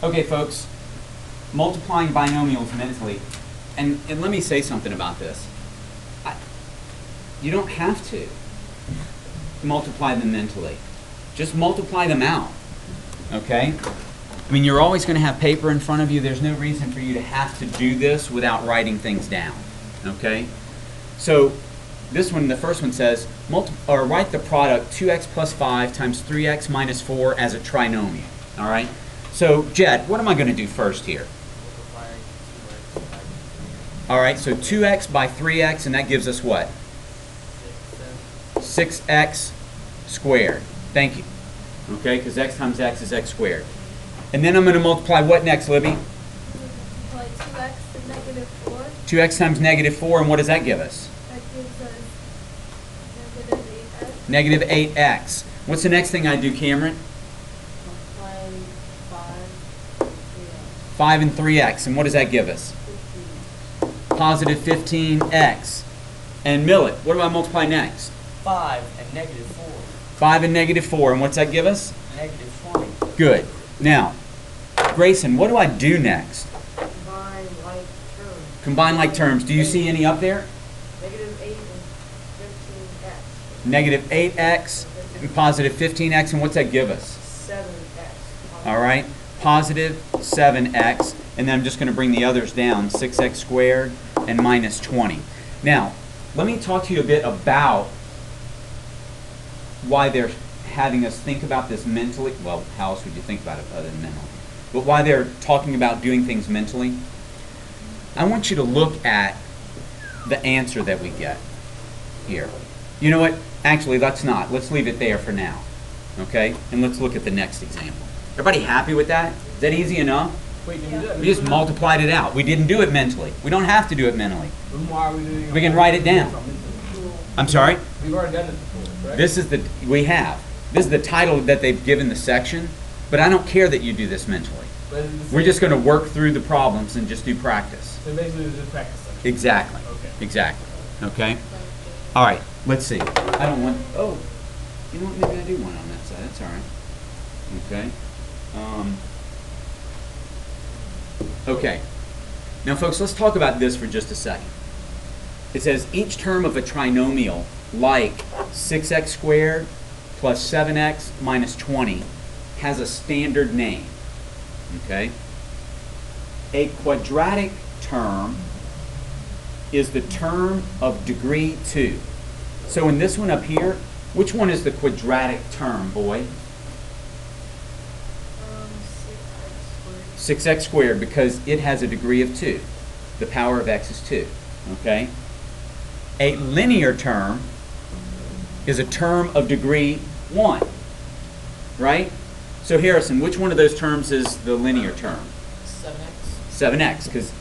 Okay, folks, multiplying binomials mentally, and let me say something about this. You don't have to multiply them mentally. Just multiply them out, okay? I mean, you're always going to have paper in front of you. There's no reason for you to have to do this without writing things down, okay? So this one, the first one says, write the product 2x plus 5 times 3x minus 4 as a trinomial, all right? So, Jed, what am I going to do first here? All right, so 2x by 3x, and that gives us what? 6x squared. Thank you. Okay, because x times x is x squared. And then I'm going to multiply what next, Libby? Multiply 2x to negative 4. 2x times negative 4, and what does that give us? That gives us negative 8x. Negative 8x. What's the next thing I do, Cameron? Multiply 5 5 and 3x, and what does that give us? 15. Positive 15x. And Millet, what do I multiply next? 5 and negative 4. 5 and negative 4, and what's that give us? Negative 20. Good. Now, Grayson, what do I do next? Combine like terms. Combine like terms. Do you see any up there? Negative 8 and 15x. Negative 8x and positive 15x, and what's that give us? 7x. All right, positive 7x, and then I'm just going to bring the others down, 6x squared and minus 20. Now, let me talk to you a bit about why they're having us think about this mentally. Well, how else would you think about it other than mentally? But why they're talking about doing things mentally. I want you to look at the answer that we get here. You know what? Actually, let's not. Let's leave it there for now. Okay? And let's look at the next example. Everybody happy with that? Is that easy enough? Wait, did we do that? We just multiplied it out. We didn't do it mentally. We don't have to do it mentally. Then why are we doing it? We can write it down. I'm sorry? We've already done it before, right? This is the title that they've given the section, but I don't care that you do this mentally. But is it the We're same- just going to work through the problems and just do practice. So basically, it's just practice section. Exactly. Okay. Exactly. Okay? All right. Let's see. I don't want... Oh. You know what? Maybe I do want on that side. That's all right. Okay. Okay. Now, folks, let's talk about this for just a second. It says each term of a trinomial, like 6x squared plus 7x minus 20, has a standard name. Okay? A quadratic term is the term of degree 2. So in this one up here, which one is the quadratic term, boy? 6x squared. 6x squared, because it has a degree of 2. The power of x is 2. Okay? A linear term is a term of degree 1. Right? So Harrison, which one of those terms is the linear term? 7x. 7x, because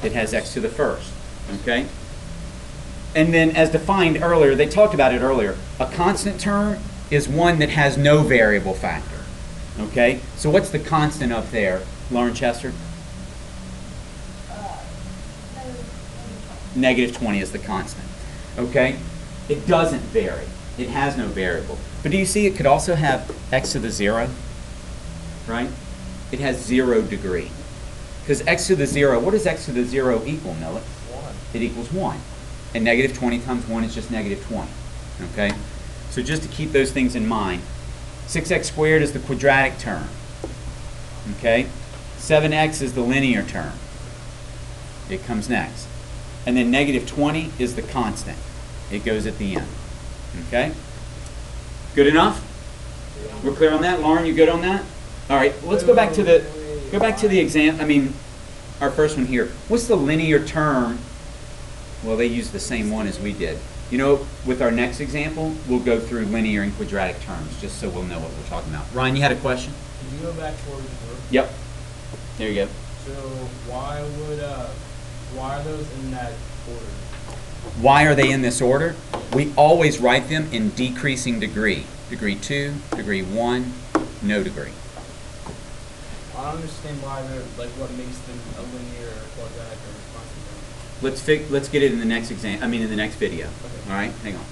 it has x to the first. Okay? And then as defined earlier, they talked about it earlier, a constant term is one that has no variable factor. Okay? So what's the constant up there, Lauren Chester? Negative 20 is the constant. Okay? It doesn't vary. It has no variable. But do you see it could also have x to the 0? Right? It has 0 degree. Because x to the 0, what does x to the 0 equal, Millet? 1. It equals 1. And negative 20 times 1 is just negative 20. Okay? So just to keep those things in mind, 6x squared is the quadratic term. Okay? 7x is the linear term. It comes next. And then negative 20 is the constant. It goes at the end. Okay? Good enough? We're clear on that? Lauren, you good on that? All right, let's go back to the exam. I mean, our first one here. What's the linear term? Well, they use the same one as we did. You know, with our next example, we'll go through linear and quadratic terms, just so we'll know what we're talking about. Ryan, you had a question? Did you go back to where we were? Yep. There you go. So why are those in that order? Why are they in this order? We always write them in decreasing degree. Degree 2, degree 1, no degree. I don't understand why they're, like, what makes them a linear or quadratic or constant term. Let's get it in the next in the next video. Okay. All right, hang on.